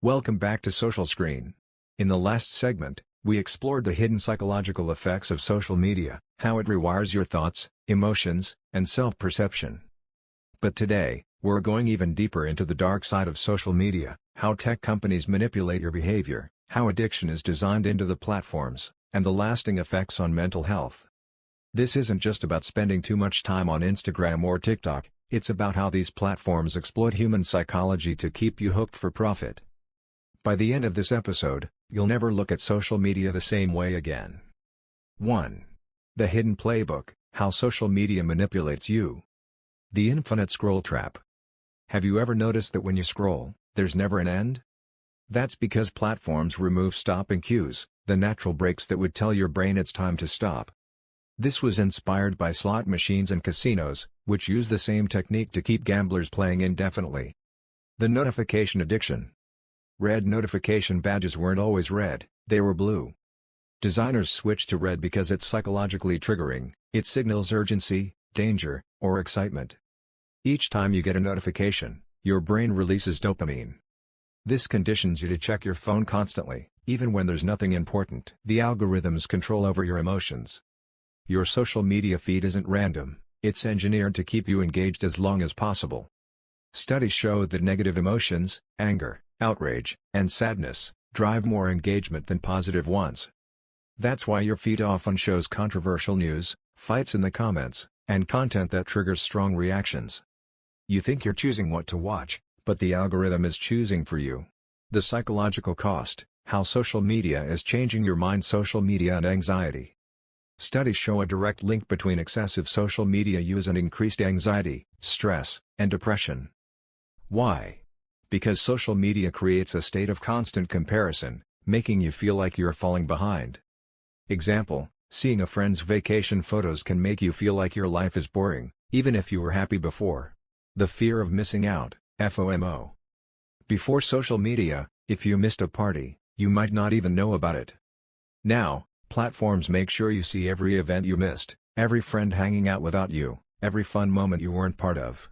Welcome back to Social Screen. In the last segment, we explored the hidden psychological effects of social media, how it rewires your thoughts, emotions, and self-perception. But today, we're going even deeper into the dark side of social media, how tech companies manipulate your behavior, how addiction is designed into the platforms, and the lasting effects on mental health. This isn't just about spending too much time on Instagram or TikTok, it's about how these platforms exploit human psychology to keep you hooked for profit. By the end of this episode, you'll never look at social media the same way again. 1. The Hidden Playbook, How Social Media Manipulates You. The Infinite Scroll Trap. Have you ever noticed that when you scroll, there's never an end? That's because platforms remove stopping cues, the natural breaks that would tell your brain it's time to stop. This was inspired by slot machines and casinos, which use the same technique to keep gamblers playing indefinitely. The notification addiction. Red notification badges weren't always red, they were blue. Designers switched to red because it's psychologically triggering, it signals urgency, danger, or excitement. Each time you get a notification, your brain releases dopamine. This conditions you to check your phone constantly, even when there's nothing important. The algorithms control over your emotions. Your social media feed isn't random, it's engineered to keep you engaged as long as possible. Studies show that negative emotions, anger, outrage, and sadness, drive more engagement than positive ones. That's why your feed often shows controversial news, fights in the comments, and content that triggers strong reactions. You think you're choosing what to watch, but the algorithm is choosing for you. The psychological cost, how social media is changing your mind. Social media and anxiety. Studies show a direct link between excessive social media use and increased anxiety, stress, and depression. Why? Because social media creates a state of constant comparison, making you feel like you're falling behind. Example, seeing a friend's vacation photos can make you feel like your life is boring, even if you were happy before. The fear of missing out, FOMO. Before social media, if you missed a party, you might not even know about it. Now, platforms make sure you see every event you missed, every friend hanging out without you, every fun moment you weren't part of.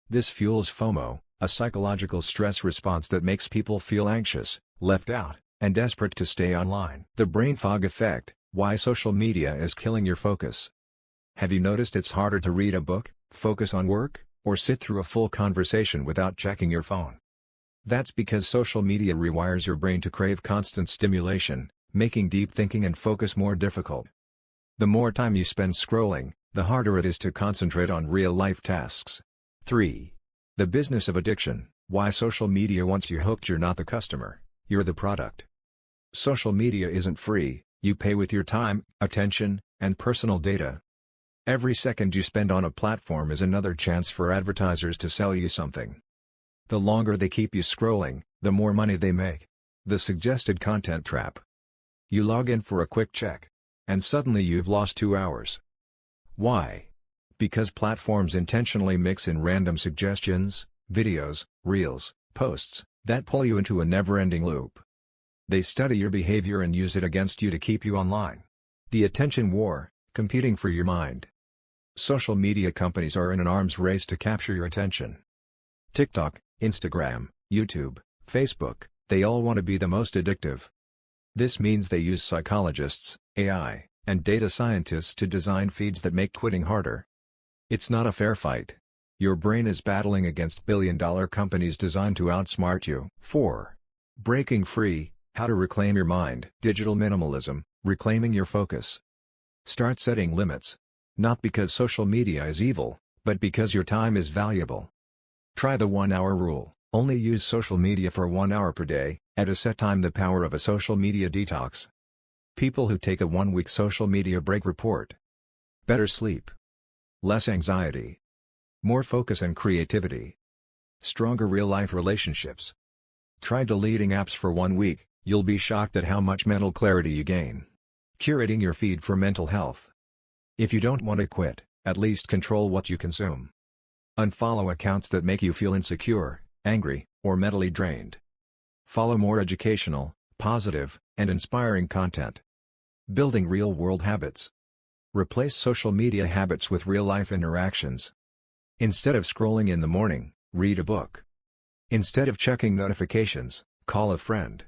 This fuels FOMO, a psychological stress response that makes people feel anxious, left out, and desperate to stay online. The brain fog effect, why social media is killing your focus. Have you noticed it's harder to read a book, focus on work, or sit through a full conversation without checking your phone? That's because social media rewires your brain to crave constant stimulation, making deep thinking and focus more difficult. The more time you spend scrolling, the harder it is to concentrate on real-life tasks. 3. The Business of Addiction, why social media wants you hooked. You're not the customer, you're the product. Social media isn't free, you pay with your time, attention, and personal data. Every second you spend on a platform is another chance for advertisers to sell you something. The longer they keep you scrolling, the more money they make. The suggested content trap. You log in for a quick check, and suddenly you've lost 2 hours. Why? Because platforms intentionally mix in random suggestions, videos, reels, posts, that pull you into a never-ending loop. They study your behavior and use it against you to keep you online. The attention war, competing for your mind. Social media companies are in an arms race to capture your attention. TikTok, Instagram, YouTube, Facebook, they all want to be the most addictive. This means they use psychologists, AI, and data scientists to design feeds that make quitting harder. It's not a fair fight. Your brain is battling against billion-dollar companies designed to outsmart you. 4. Breaking Free, How to Reclaim Your Mind. Digital Minimalism, Reclaiming Your Focus. Start setting limits. Not because social media is evil, but because your time is valuable. Try the 1-hour rule, only use social media for 1 hour per day, at a set time. The power of a social media detox. People who take a 1-week social media break report better sleep, less anxiety, more focus and creativity, stronger real-life relationships. Try deleting apps for 1 week, you'll be shocked at how much mental clarity you gain. Curating your feed for mental health. If you don't want to quit, at least control what you consume. Unfollow accounts that make you feel insecure, angry, or mentally drained. Follow more educational, positive, and inspiring content. Building real-world habits. Replace social media habits with real-life interactions. Instead of scrolling in the morning, read a book. Instead of checking notifications, Call a friend.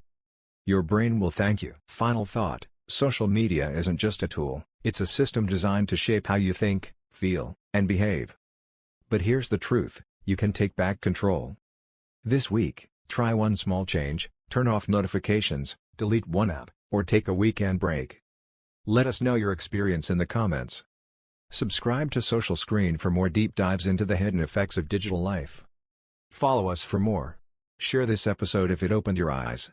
Your brain will thank you. Final thought: social media isn't just a tool, it's a system designed to shape how you think, feel, and behave. But here's the truth: you can take back control. This week, try one small change: turn off notifications, delete one app, or take a weekend break. Let us know your experience in the comments. Subscribe to Social Screen for more deep dives into the hidden effects of digital life. Follow us for more. Share this episode if it opened your eyes.